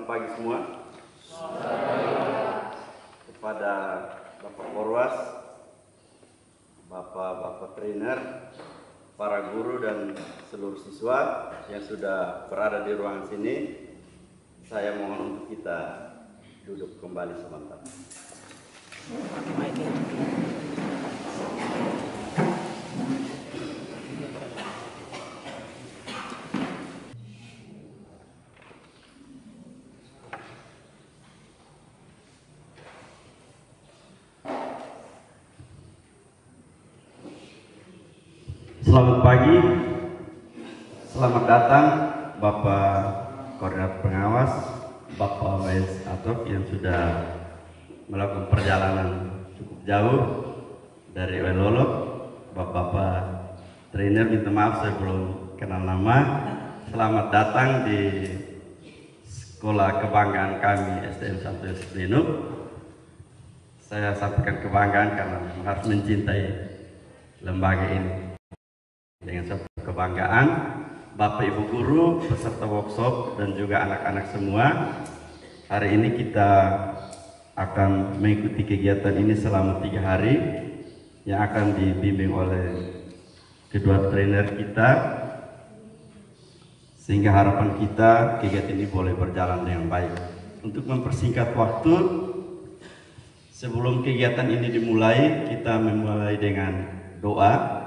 Selamat pagi semua. Kepada Bapak Porwas, Bapak trainer, para guru dan seluruh siswa yang sudah berada di ruangan sini, saya mohon untuk kita duduk kembali sebentar. Selamat pagi, selamat datang Bapak Koordinator Pengawas, Bapak Wes Atok yang sudah melakukan perjalanan cukup jauh dari Welolok, Bapak trainer, minta maaf saya belum kenal nama. Selamat datang di sekolah kebanggaan kami STM 1 Esplino. Saya sampaikan kebanggaan karena harus mencintai lembaga ini. Dengan satu kebanggaan, Bapak Ibu Guru, peserta workshop dan juga anak-anak semua, hari ini kita akan mengikuti kegiatan ini selama 3 hari yang akan dibimbing oleh kedua trainer kita, sehingga harapan kita kegiatan ini boleh berjalan dengan baik. Untuk mempersingkat waktu, sebelum kegiatan ini dimulai, kita memulai dengan doa.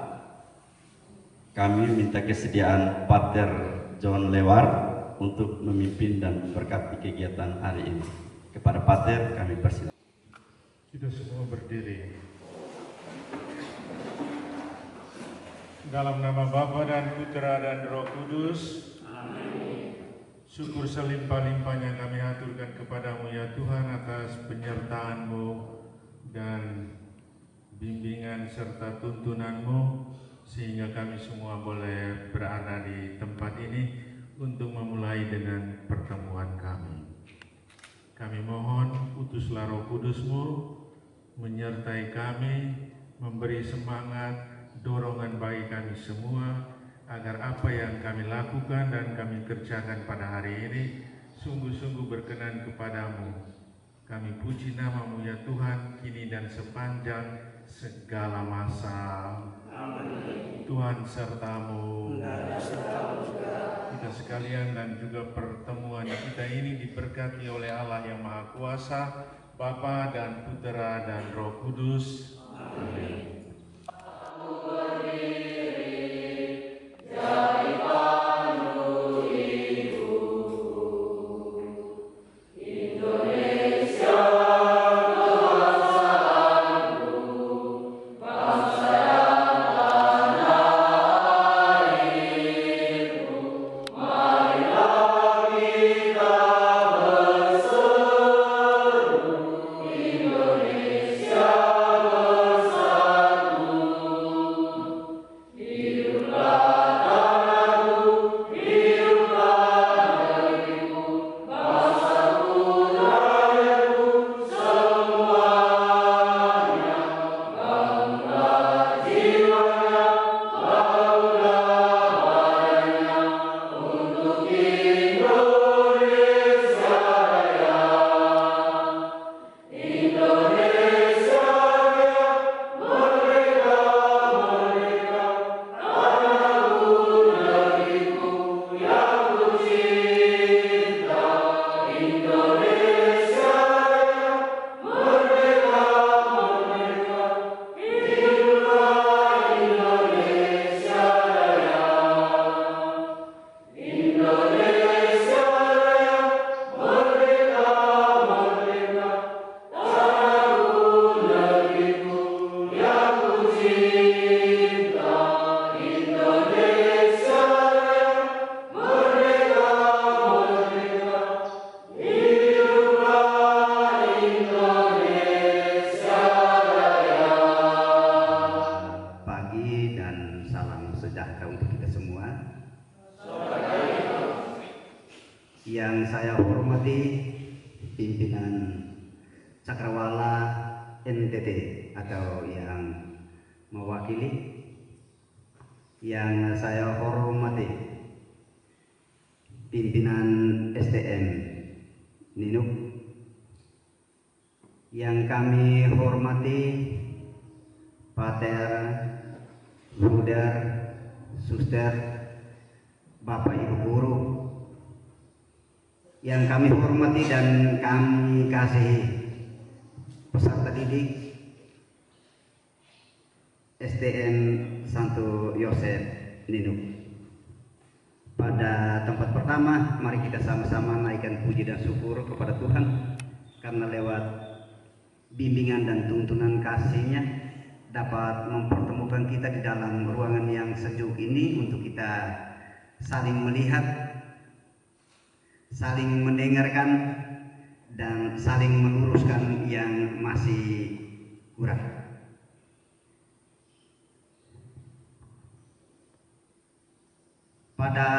Kami minta kesediaan Pater John Lewar untuk memimpin dan memberkati kegiatan hari ini. Kepada Pater kami persilakan. Kita semua berdiri. Dalam nama Bapa dan Putra dan Roh Kudus. Amin. Syukur selimpah-limpahnya kami aturkan kepadamu ya Tuhan atas penyertaan-Mu dan bimbingan serta tuntunan-Mu, sehingga kami semua boleh berada di tempat ini untuk memulai dengan pertemuan kami. Kami mohon utuslah Roh Kudus-Mu menyertai kami, memberi semangat, dorongan bagi kami semua, agar apa yang kami lakukan dan kami kerjakan pada hari ini sungguh-sungguh berkenan kepadamu. Kami puji nama-Mu ya Tuhan, kini dan sepanjang segala masa. Amin. Tuhan sertamu. Kita sekalian dan juga pertemuan kita ini diberkati oleh Allah yang Maha Kuasa, Bapa dan Putra dan Roh Kudus. Amin. Yang saya hormati pimpinan Cakrawala NTT atau yang mewakili, yang saya hormati pimpinan STM Ninuk, yang kami hormati Pater, Bruder, Suster, Bapak Ibu Guru, yang kami hormati dan kami kasihi peserta didik SDN Santo Yosef Ninuk. Pada tempat pertama, mari kita sama-sama naikkan puji dan syukur kepada Tuhan karena lewat bimbingan dan tuntunan kasih-Nya dapat mempertemukan kita di dalam ruangan yang sejuk ini untuk kita saling melihat, saling mendengarkan, dan saling meluruskan yang masih kurang. Pada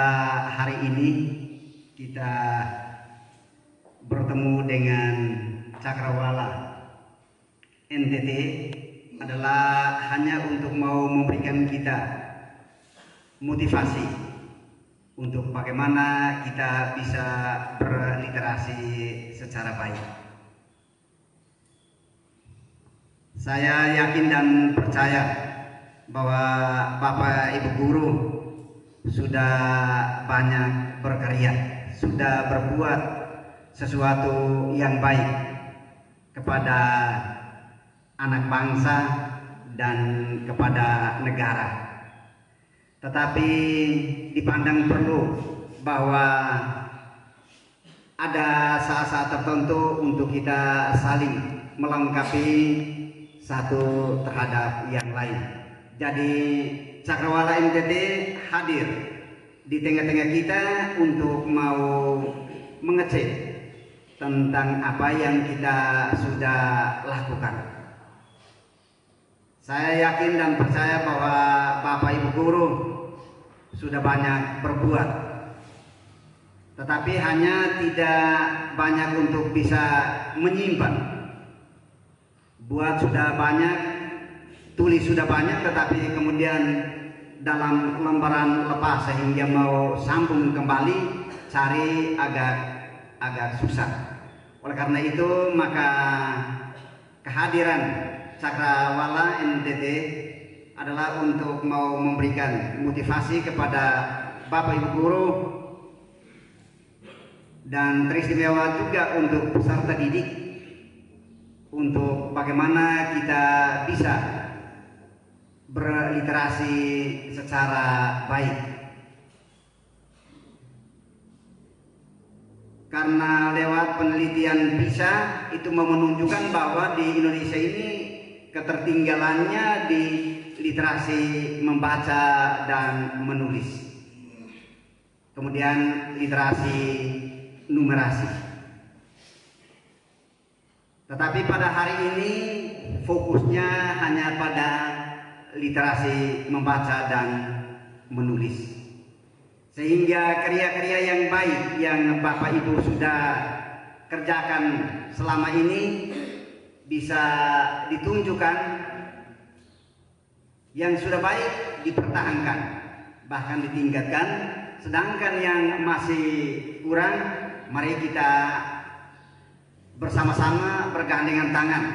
hari ini kita bertemu dengan Cakrawala NTT adalah hanya untuk mau memberikan kita motivasi untuk bagaimana kita bisa berliterasi secara baik. Saya yakin dan percaya bahwa Bapak Ibu Guru sudah banyak berkarya, sudah berbuat sesuatu yang baik kepada anak bangsa dan kepada negara. Tetapi dipandang perlu bahwa ada saat-saat tertentu untuk kita saling melengkapi satu terhadap yang lain. Jadi Cakrawala NTT hadir di tengah-tengah kita untuk mau mengecek tentang apa yang kita sudah lakukan. Saya yakin dan percaya bahwa Bapak Ibu Guru sudah banyak berbuat, tetapi hanya tidak banyak untuk bisa menyimpan. Buat sudah banyak, tulis sudah banyak, tetapi kemudian dalam lembaran lepas sehingga mau sambung kembali cari agak susah. Oleh karena itu maka kehadiran Cakrawala NTT adalah untuk mau memberikan motivasi kepada Bapak Ibu Guru dan teristimewa juga untuk peserta didik untuk bagaimana kita bisa berliterasi secara baik. Karena lewat penelitian PISA itu menunjukkan bahwa di Indonesia ini ketertinggalannya di literasi membaca dan menulis. Kemudian literasi numerasi. Tetapi pada hari ini fokusnya hanya pada literasi membaca dan menulis, sehingga karya-karya yang baik yang Bapak Ibu sudah kerjakan selama ini bisa ditunjukkan, yang sudah baik dipertahankan bahkan ditingkatkan, sedangkan yang masih kurang mari kita bersama-sama bergandengan tangan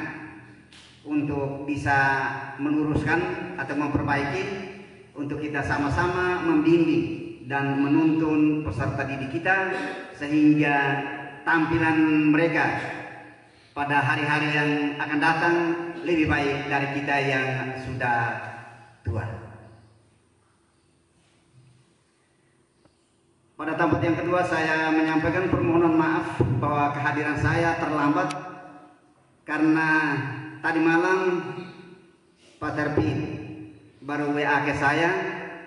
untuk bisa meluruskan atau memperbaiki, untuk kita sama-sama membimbing dan menuntun peserta didik kita sehingga tampilan mereka pada hari-hari yang akan datang lebih baik dari kita yang sudah tua. Pada tempat yang kedua saya menyampaikan permohonan maaf bahwa kehadiran saya terlambat karena tadi malam Pater Pi baru WA ke saya,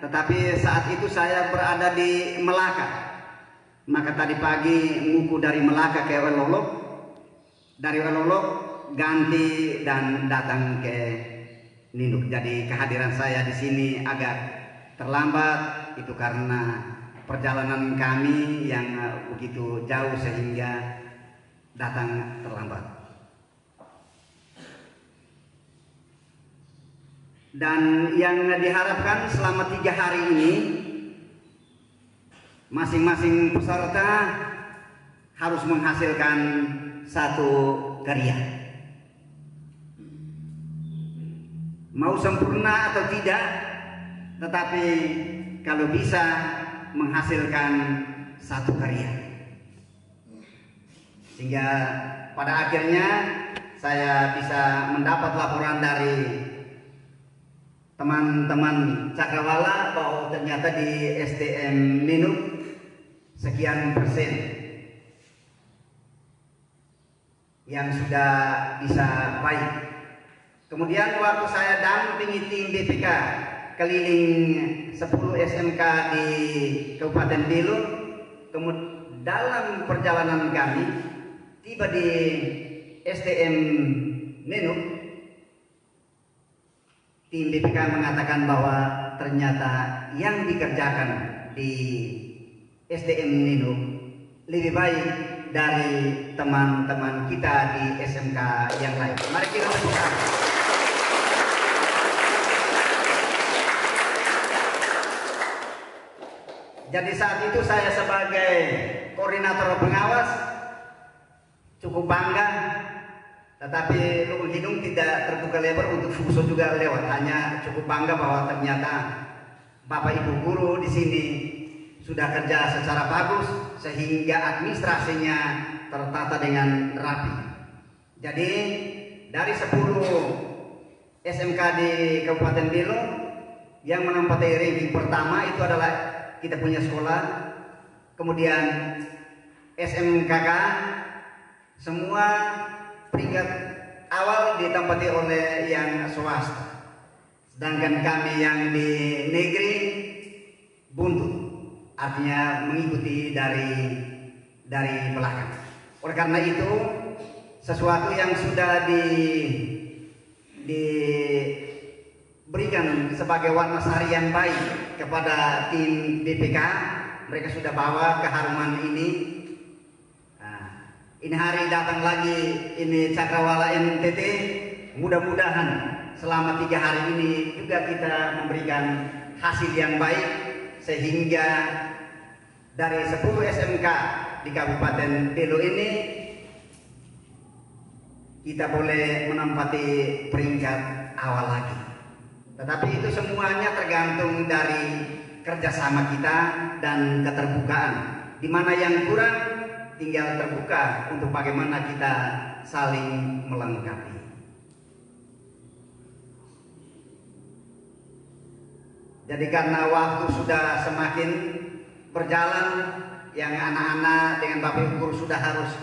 tetapi saat itu saya berada di Melaka. Maka tadi pagi nguku dari Melaka ke Welolok, dari Welolok ganti dan datang ke Ninuk. Jadi kehadiran saya di sini agak terlambat, itu karena perjalanan kami yang begitu jauh sehingga datang terlambat. Dan yang diharapkan selama 3 hari ini masing-masing peserta harus menghasilkan satu karya. Mau sempurna atau tidak, tetapi kalau bisa menghasilkan satu karya. Sehingga pada akhirnya saya bisa mendapat laporan dari teman-teman Cakrawala bahwa ternyata di STM Ninuk sekian persen yang sudah bisa baik. Kemudian waktu saya dampingi tim BPK keliling 10 SMK di Kabupaten Belu, dalam perjalanan kami tiba di STM Ninuk, tim BPK mengatakan bahwa ternyata yang dikerjakan di STM Ninuk lebih baik dari teman-teman kita di SMK yang lain. Mari kita tepuk tangan. Jadi saat itu saya sebagai koordinator pengawas cukup bangga, tetapi lubang hidung tidak terbuka lebar untuk Fuso juga lewat. Hanya cukup bangga bahwa ternyata Bapak Ibu guru di sini sudah kerja secara bagus sehingga administrasinya tertata dengan rapi. Jadi dari 10 SMK di Kabupaten Belu yang menempati ranking pertama itu adalah kita punya sekolah, kemudian SMKK semua peringkat awal ditempati oleh yang swasta, sedangkan kami yang di negeri buntut, artinya mengikuti dari belakang. Oleh karena itu sesuatu yang sudah diberikan sebagai warna sari yang baik kepada tim BPK, mereka sudah bawa keharuman ini. Nah, ini hari datang lagi ini Cakrawala NTT. Mudah-mudahan selama 3 hari ini juga kita memberikan hasil yang baik sehingga dari 10 SMK di Kabupaten Belu ini kita boleh menempati peringkat awal lagi. Tetapi itu semuanya tergantung dari kerjasama kita dan keterbukaan. Di mana yang kurang, tinggal terbuka untuk bagaimana kita saling melengkapi. Jadi karena waktu sudah semakin berjalan, yang anak-anak dengan Bapak Ibu guru sudah harus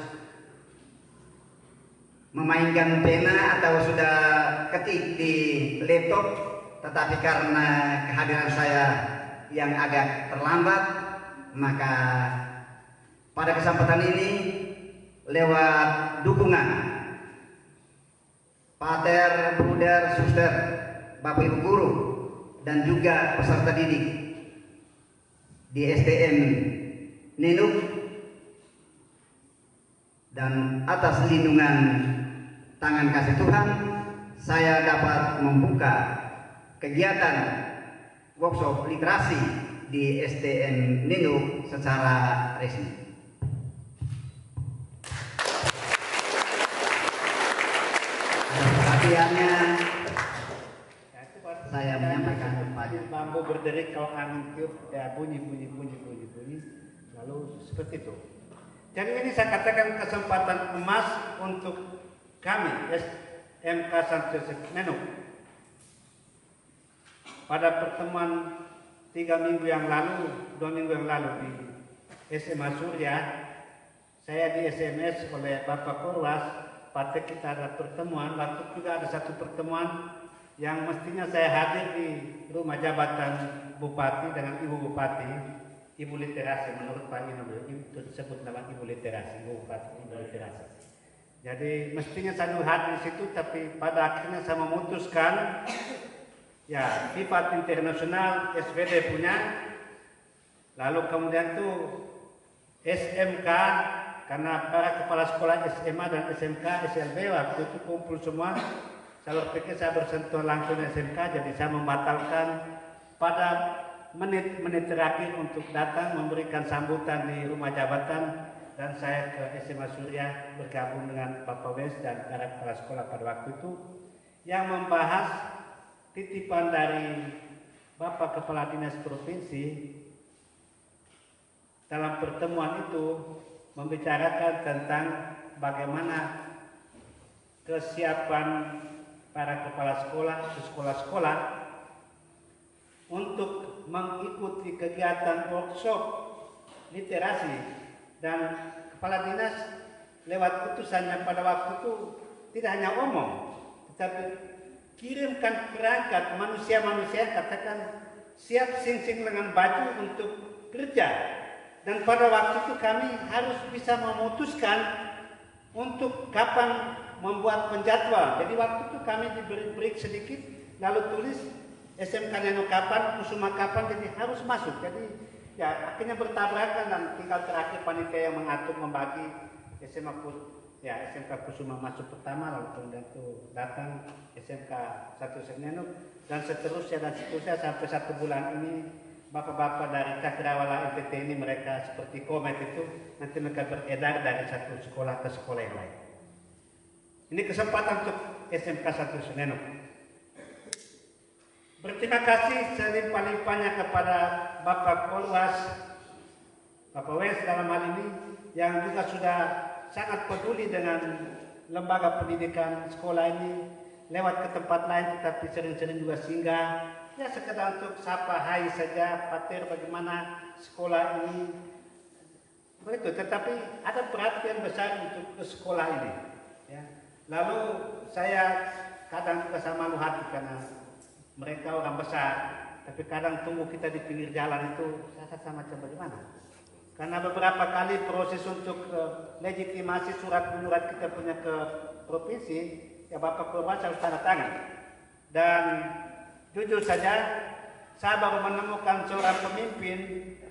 memainkan pena atau sudah ketik di laptop. Tetapi karena kehadiran saya yang agak terlambat, maka pada kesempatan ini lewat dukungan Pater, Bruder, Suster, Bapak Ibu guru dan juga peserta didik di STM Ninuk, dan atas lindungan tangan kasih Tuhan saya dapat membuka kegiatan workshop literasi di STM Ninuk secara resmi. Perhatiannya saya menyampaikan kepada bambu berderik kalau angin tiup ya bunyi lalu seperti itu. Jadi ini saya katakan kesempatan emas untuk kami SMK Santo Yosef Ninuk. Pada pertemuan 2 minggu yang lalu di SMA Surya, saya di SMS oleh Bapak Korwas, Patek kita ada pertemuan, waktu juga ada satu pertemuan yang mestinya saya hadir di rumah jabatan Bupati dengan Ibu Bupati, Ibu Literasi, menurut Pak Ino itu disebut nama Ibu Literasi, Ibu Bupati, Ibu Literasi. Jadi mestinya saya hadir di situ, tapi pada akhirnya saya memutuskan ya sifat internasional SVD punya, lalu kemudian tuh SMK karena para kepala sekolah SMA dan SMK SLB waktu itu kumpul semua. Saya berpikir saya bersentuh langsung SMK, jadi saya membatalkan pada menit-menit terakhir untuk datang memberikan sambutan di rumah jabatan dan saya ke SMA Surya bergabung dengan Bapak Wes dan para kepala sekolah pada waktu itu yang membahas titipan dari Bapak Kepala Dinas Provinsi. Dalam pertemuan itu membicarakan tentang bagaimana kesiapan para kepala sekolah di sekolah-sekolah untuk mengikuti kegiatan workshop literasi, dan kepala dinas lewat putusannya pada waktu itu tidak hanya omong, tetapi kirimkan perangkat manusia-manusia katakan siap sing-sing dengan baju untuk kerja. Dan pada waktu itu kami harus bisa memutuskan untuk kapan membuat penjadwal. Jadi waktu itu kami diberi break sedikit, lalu tulis SMK Neno kapan, Kusuma kapan, jadi harus masuk. Jadi ya akhirnya bertabrakan dan tinggal terakhir panitia yang mengatur membagi SMK Kusuma masuk pertama, lalu kemudian itu datang SMK 1 Neno dan seterusnya sampai 1 bulan ini. Bapak-bapak dari Cakrawala MPT ini mereka seperti komet itu nanti mereka beredar dari satu sekolah ke sekolah yang lain. Ini kesempatan untuk SMK 1 Senenok. Berterima kasih selimpah-limpahnya kepada Bapak Polwas, Bapak Wes dalam hal ini yang juga sudah sangat peduli dengan lembaga pendidikan sekolah ini, lewat ke tempat lain tetapi sering-sering juga singgah. Ya sekedar untuk sapa hai saja, Pater bagaimana sekolah ini, begitu. Tetapi ada perhatian besar untuk ke sekolah ini. Ya. Lalu saya kadang juga sama lu hati karena mereka orang besar, tapi kadang tunggu kita di pinggir jalan itu saya rasa macam bagaimana. Karena beberapa kali proses untuk legitimasi surat menyurat kita punya ke provinsi, ya Bapak Korban harus tanda tangan. Dan jujur saja, saya baru menemukan seorang pemimpin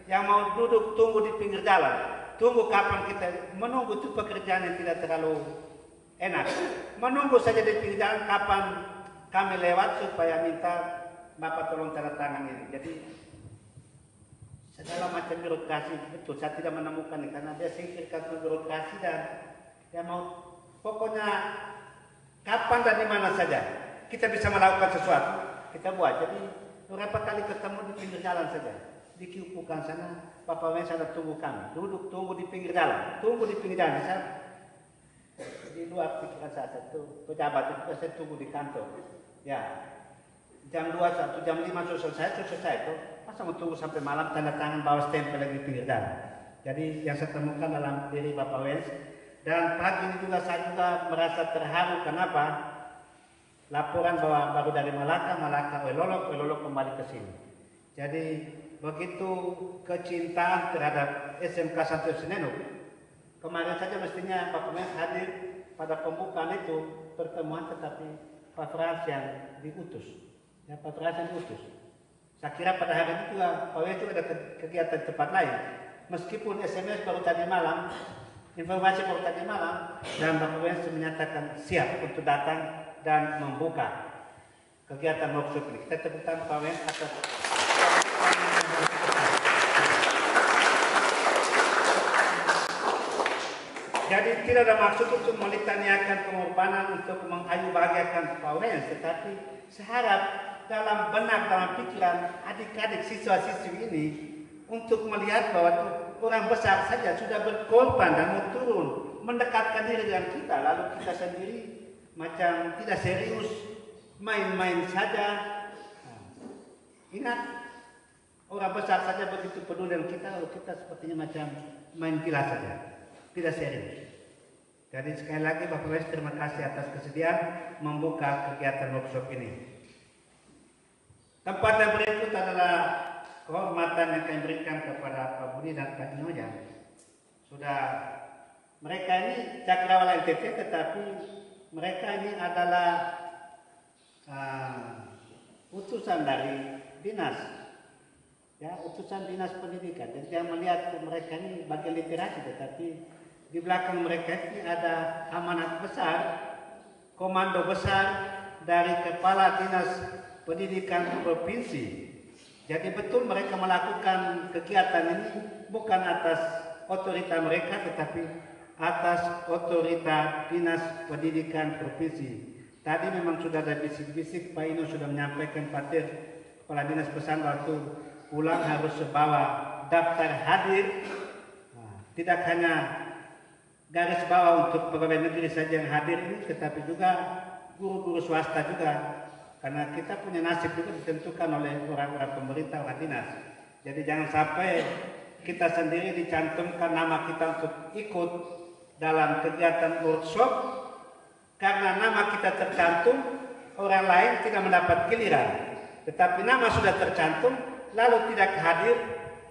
yang mau duduk tunggu di pinggir jalan. Tunggu kapan kita menunggu itu pekerjaan yang tidak terlalu enak. Menunggu saja di pinggir jalan kapan kami lewat supaya minta Bapak tolong tanda tangan ini. Jadi segala macam birokrasi betul saya tidak menemukan karena dia singkirkan birokrasi dan dia mau pokoknya kapan dan di mana saja kita bisa melakukan sesuatu. Kita buat, jadi beberapa kali ketemu di pinggir jalan saja, di Kiupukan sana, Bapak Wes ada tunggu kami, duduk tunggu di pinggir jalan, saya di luar pikiran saya itu pejabat itu saya tunggu di kantor, ya jam 2, jam 5 selesai itu, masa mau tunggu sampai malam tanda tangan bawa stempel lagi di pinggir jalan. Jadi yang saya temukan dalam diri Bapak Wes, dan pagi ini juga saya juga merasa terharu. Kenapa? Laporan bahwa baru dari Malaka Ololok kembali ke sini. Jadi begitu kecintaan terhadap SMK 1 Senenok. Kemarin saja mestinya Pak Pemen hadir pada pembukaan itu pertemuan, tetapi Pak Frans yang diutus. Ya, Pak Frans yang diutus. Saya kira pada hari itu juga Pak Wes juga ada kegiatan tempat lain. Meskipun SMS baru tadi malam, informasi baru tadi malam, dan Pak Wes menyatakan siap untuk datang dan membuka kegiatan workshop ini. Kita tepuk tangan Pak Wes atas. Jadi tidak ada maksud untuk melitaniakan pengorbanan untuk mengayu bahagiakan Pak Wes, tetapi saya harap dalam benak, dalam pikiran adik-adik siswa-siswi ini untuk melihat bahwa orang besar saja sudah berkorban dan mau turun mendekatkan diri dengan kita, lalu kita sendiri macam tidak serius, main-main saja. Ingat, orang besar saja begitu peduli dengan kita, lalu kita sepertinya macam main gila saja, tidak serius. Jadi sekali lagi Bapak Wes terima kasih atas kesediaan membuka kegiatan workshop ini. Tempat yang berikut adalah kehormatan yang kami berikan kepada Pak Budi dan Pak Inoja. Sudah mereka ini Cakrawala NTT, tetapi mereka ini adalah utusan dari dinas, ya utusan dinas pendidikan. Dan saya melihat mereka ini bagian literasi, tetapi di belakang mereka ini ada amanat besar, komando besar dari Kepala Dinas Pendidikan Provinsi. Jadi betul mereka melakukan kegiatan ini bukan atas otorita mereka, tetapi atas otorita Dinas Pendidikan Provinsi. Tadi memang sudah ada bisik-bisik, Pak Ino sudah menyampaikan, Patir Kepala Dinas pesan waktu pulang harus bawa daftar hadir. Nah, tidak hanya garis bawah untuk pegawai negeri saja yang hadir ini, tetapi juga guru-guru swasta juga, karena kita punya nasib juga ditentukan oleh orang-orang pemerintah, orang dinas. Jadi jangan sampai kita sendiri dicantumkan nama kita untuk ikut dalam kegiatan workshop, karena nama kita tercantum, orang lain tidak mendapat giliran. Tetapi nama sudah tercantum, lalu tidak hadir,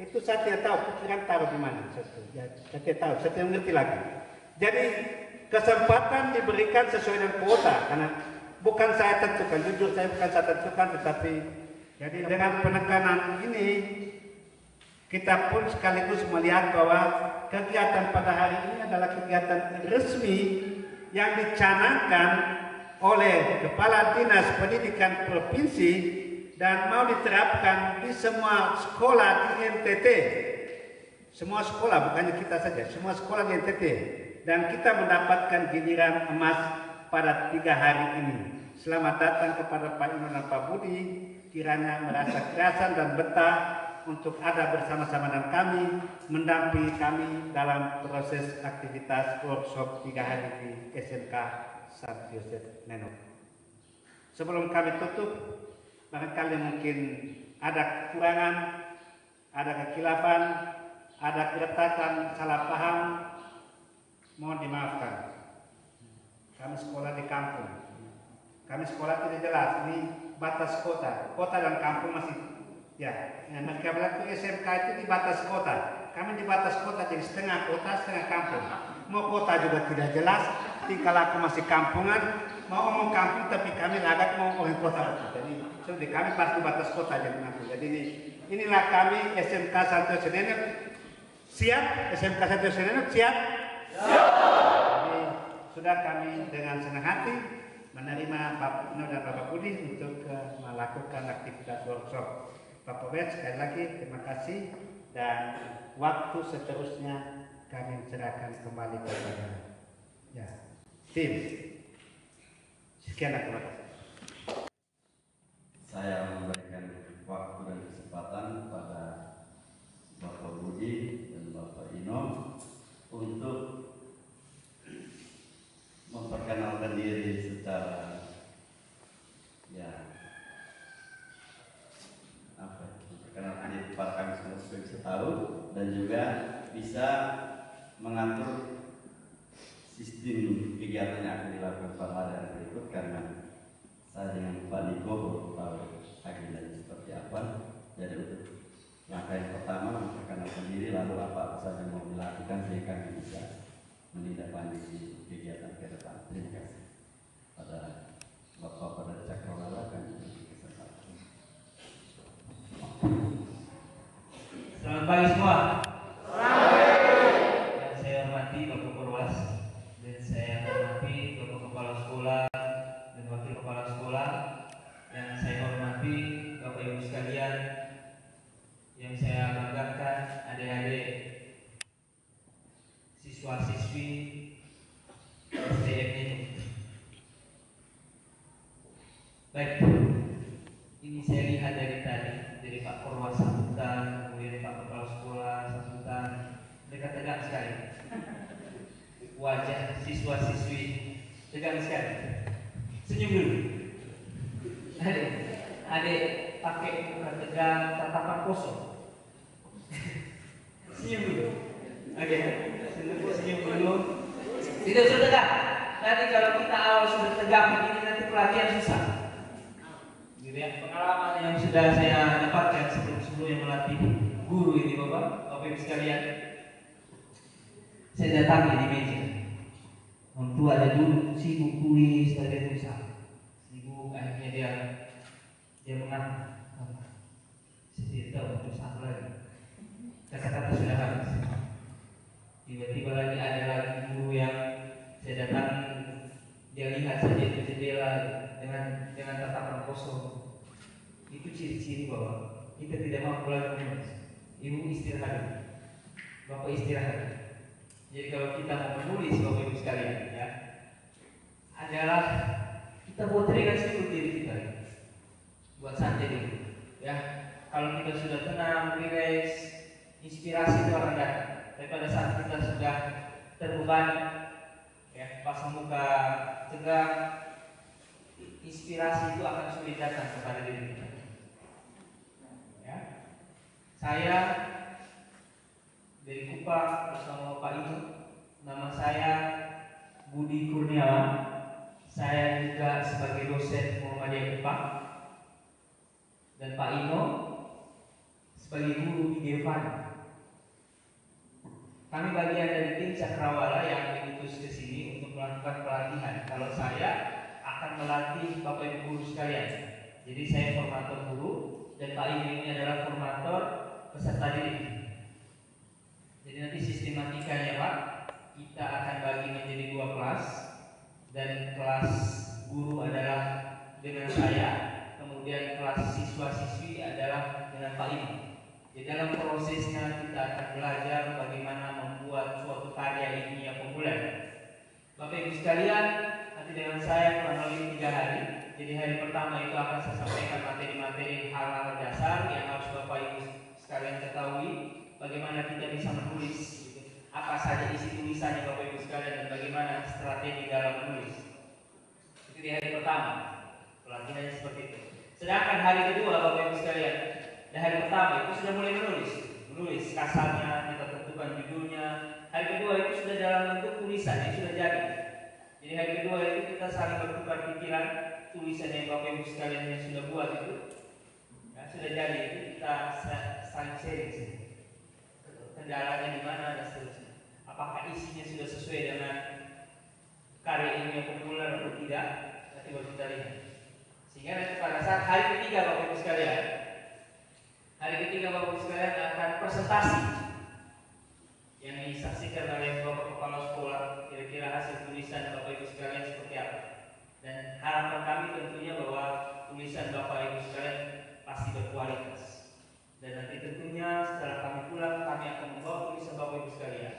itu saya tidak tahu, pikiran taruh di mana. Saya tidak tahu, saya tidak mengerti lagi. Jadi kesempatan diberikan sesuai dengan kuota, karena bukan saya tentukan, jujur saya bukan saya tentukan, tetapi jadi dengan penekanan ini kita pun sekaligus melihat bahwa kegiatan pada hari ini adalah kegiatan resmi yang dicanangkan oleh Kepala Dinas Pendidikan Provinsi dan mau diterapkan di semua sekolah di NTT. Semua sekolah, bukannya kita saja, semua sekolah di NTT. Dan kita mendapatkan giliran emas pada 3 hari ini. Selamat datang kepada Pak Ino dan Pak Budi, kiranya merasa kerasan dan betah untuk ada bersama-sama dengan kami, mendampingi kami dalam proses aktivitas workshop 3 hari di SMK Sankt Yosef Neno. Sebelum kami tutup, barangkali mungkin ada kekurangan, ada kekhilafan, ada keretakan, salah paham, mohon dimaafkan. Kami sekolah di kampung, kami sekolah tidak jelas, ini batas kota dan kampung masih. Ya, mereka bilang SMK itu di batas kota. Kami di batas kota, jadi setengah kota, setengah kampung. Mau kota juga tidak jelas, tinggal aku masih kampungan. Mau ngomong kampung, tapi kami lagak mau ngomong kota. Jadi kami pasti batas kota jadi nanti. Jadi inilah kami SMK Sankt Yosef Neno. Siap? SMK Sankt Yosef Neno siap? Siap. Jadi sudah kami dengan senang hati menerima Bapak Ino dan Bapak Budi untuk melakukan aktivitas workshop. Bapak Wes, sekali lagi terima kasih, dan waktu seterusnya kami serahkan kembali kepada tim. Sekian, terima kasih. Saya memberikan waktu dan kesempatan kepada Bapak Budi dan Bapak Ino untuk memperkenalkan diri secara memperkenalkan diri kepada kami semua supaya bisa tahu dan juga bisa mengatur sistem kegiatan yang akan dilakukan pada hari berikut, karena saya dengan Pak Niko baru tahu agendanya seperti apa. Jadi untuk langkah yang pertama memperkenalkan diri, lalu apa saja mau dilakukan sehingga kami bisa menindaklanjuti kegiatan ke depan. Terima kasih pada Bapak pada Cakrawala dan kesempatan. Selamat pagi semua. Yang saya hormati Bapak Korwas, dan saya hormati Bapak Kepala Sekolah dan Wakil Kepala Sekolah, yang saya hormati Bapak Ibu sekalian, yang saya banggakan adik-adik siswa-siswi SDM ini. Baik, ini saya lihat dari Pak Korwas sambutan, kemudian Pak Kepala Sekolah sambutan, mereka tegang sekali. Wajah siswa-siswi tegang sekali. Senyum dulu. Adik pakai muka tegang, tatapan kosong. Senyum dulu. Oke, senyum dulu. Tidak usah tegang. Nanti kalau kita awal sudah tegang begini, nanti pelatihan susah. Gitu ya. Pengalaman yang sudah saya dapatkan sebelum-sebelumnya melatih guru ini, Bapak Ibu sekalian, saya datangi di meja. Orang tua ada dulu sibuk tulis, tadi tulisan, sibuk, akhirnya dia mengaku, saya tidak tahu tulis apa lagi. Kata-kata sudah habis. Tiba-tiba lagi ada lagi guru yang saya datang, dia lihat saja itu jendela dengan tatapan kosong. Itu ciri-ciri bahwa kita tidak mampu lagi menulis. Ibu istirahat. Bapak istirahat. Jadi kalau kita mau menulis Bapak Ibu sekalian ya, adalah kita buat ringan dulu diri kita, buat santai dulu ya. Kalau kita sudah tenang, rileks, inspirasi itu akan datang. Tapi pada saat kita sudah terbebani ya, pasang muka tegang, inspirasi itu akan sulit datang kepada diri kita ya. Saya dari Kupang bersama Bapak Ino. Nama saya Budi Kurniawan. Saya juga sebagai dosen Muhammadiyah Kupang, dan Pak Ino sebagai guru di Devan. Kami bagian dari tim Cakrawala yang diutus ke sini untuk melakukan pelatihan. Kalau saya akan melatih Bapak Ibu guru sekalian. Jadi saya formator guru dan Pak Ino ini adalah formator peserta didik. Jadi nanti sistematikanya Pak, kita akan bagi menjadi 2 kelas, dan kelas guru adalah dengan saya, kemudian kelas siswa-siswi adalah dengan Pak Ino. Jadi dalam prosesnya kita akan belajar bagaimana membuat suatu karya ilmiah pemula. Bapak Ibu sekalian, nanti dengan saya kurang lebih 3 hari. Jadi hari pertama itu akan saya sampaikan materi-materi hal-hal dasar yang harus Bapak Ibu sekalian ketahui. Bagaimana kita bisa menulis, gitu. Apa saja isi tulisannya Bapak Ibu sekalian, dan bagaimana strategi dalam menulis. Itu di hari pertama, pelatihannya seperti itu. Sedangkan hari kedua Bapak Ibu sekalian, di hari pertama itu sudah mulai menulis kasarnya, kita tentukan judulnya. Hari kedua itu sudah dalam bentuk tulisan yang sudah jadi. Jadi hari kedua itu kita saling bertukar pikiran, tulisan yang Bapak Ibu sekalian yang sudah buat itu ya, sudah jadi, itu kita saling sharing sih. Kendalanya di mana dan seterusnya. Apakah isinya sudah sesuai dengan karya ilmiah populer atau tidak? Nanti baru kita lihat. Sehingga nanti pada saat hari ketiga Bapak Ibu sekalian, akan presentasi yang disaksikan oleh Bapak Kepala Sekolah. Kira-kira hasil tulisan Bapak Ibu sekalian seperti apa? Dan harapan kami tentunya bahwa tulisan Bapak Ibu sekalian pasti berkualitas. Dan nanti tentunya setelah kami pulang, kami akan membawa tulisan Bapak Ibu sekalian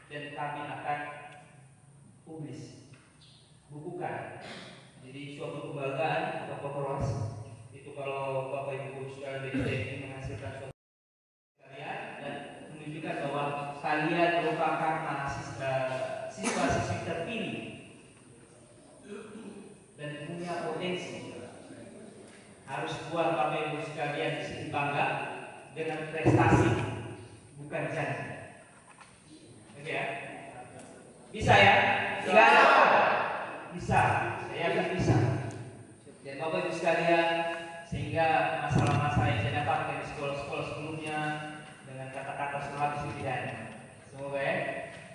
dan kami akan publis, bukukan. Jadi suatu kebanggaan Bapak Korwas itu kalau Bapak Ibu sekalian dari ini menghasilkan suatu sekalian dan menunjukkan bahwa kalian merupakan siswa-siswi terpilih dan punya potensi. Harus buat Bapak Ibu sekalian di sini bangga dengan prestasi, bukan janji. Oke ya? Bisa ya? Tidak ada? Bisa. Saya yakin bisa. Dan Bapak Ibu sekalian, sehingga masalah-masalah yang saya dapatkan di sekolah-sekolah sebelumnya dengan kata-kata selalu tidak ada. Semoga ya,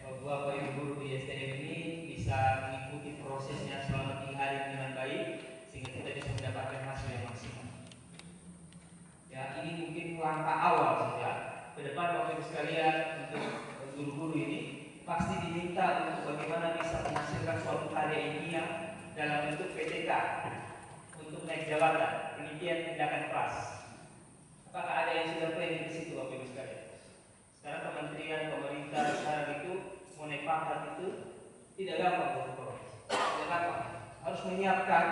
Bapak Ibu guru di STM ini bisa mengikuti prosesnya selama 3 hari dengan baik, sehingga kita bisa mendapatkan hasil yang maksimal. Ya, ini mungkin langkah awal saja. Ke depan Bapak Ibu sekalian, untuk guru-guru ini pasti diminta untuk bagaimana bisa menghasilkan suatu karya ilmiah dalam bentuk PTK untuk naik jabatan, penelitian tindakan kelas. Apakah ada yang sudah planning di situ Bapak Ibu sekalian? Sekarang kementerian pemerintah sekarang itu mau naik pangkat itu tidak gampang Bapak. Tidak gampang. Harus menyiapkan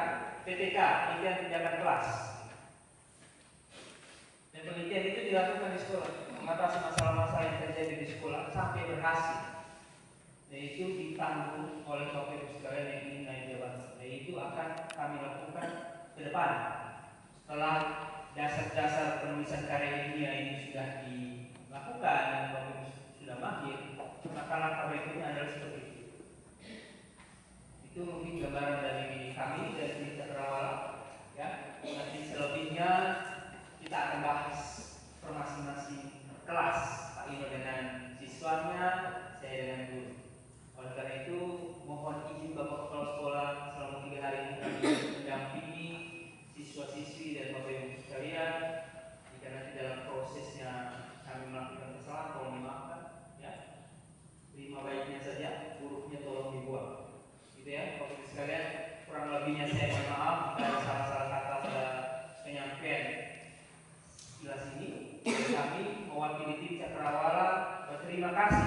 PTK, penelitian tindakan kelas. Dan penelitian itu dilakukan di sekolah, mengatasi masalah-masalah yang terjadi di sekolah sampai berhasil. Dan itu ditanggung oleh Bapak Ibu sekalian yang ingin naik jabatan. Dan itu akan kami lakukan ke depan. Setelah dasar-dasar penulisan karya ilmiah ini sudah dilakukan dan Bapak Ibu sudah mahir, maka langkah berikutnya adalah seperti itu. Itu mungkin gambaran dari kami dari Cakrawala. Ya, nanti selebihnya kita akan bahas per masing-masing kelas, Pak Ino dengan siswanya, saya dengan guru. Oleh karena itu, mohon izin Bapak Kepala Sekolah selama 3 hari ini kami mendampingi siswa-siswi dan Bapak Ibu sekalian. Jika nanti dalam prosesnya kami melakukan kesalahan, tolong dimaafkan, ya. Terima baiknya saja, buruknya tolong dibuang. Gitu ya, Bapak Ibu sekalian. Kurang lebihnya saya mohon maaf dari salah-salah kata pada penyampaian jelas ini. Kami mewakili tim Cakrawala berterima kasih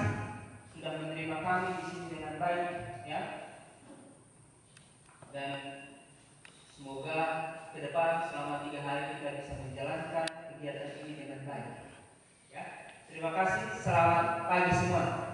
dan semoga ke depan selama 3 hari kita bisa menjalankan kegiatan ini dengan baik. Ya, terima kasih. Selamat pagi semua.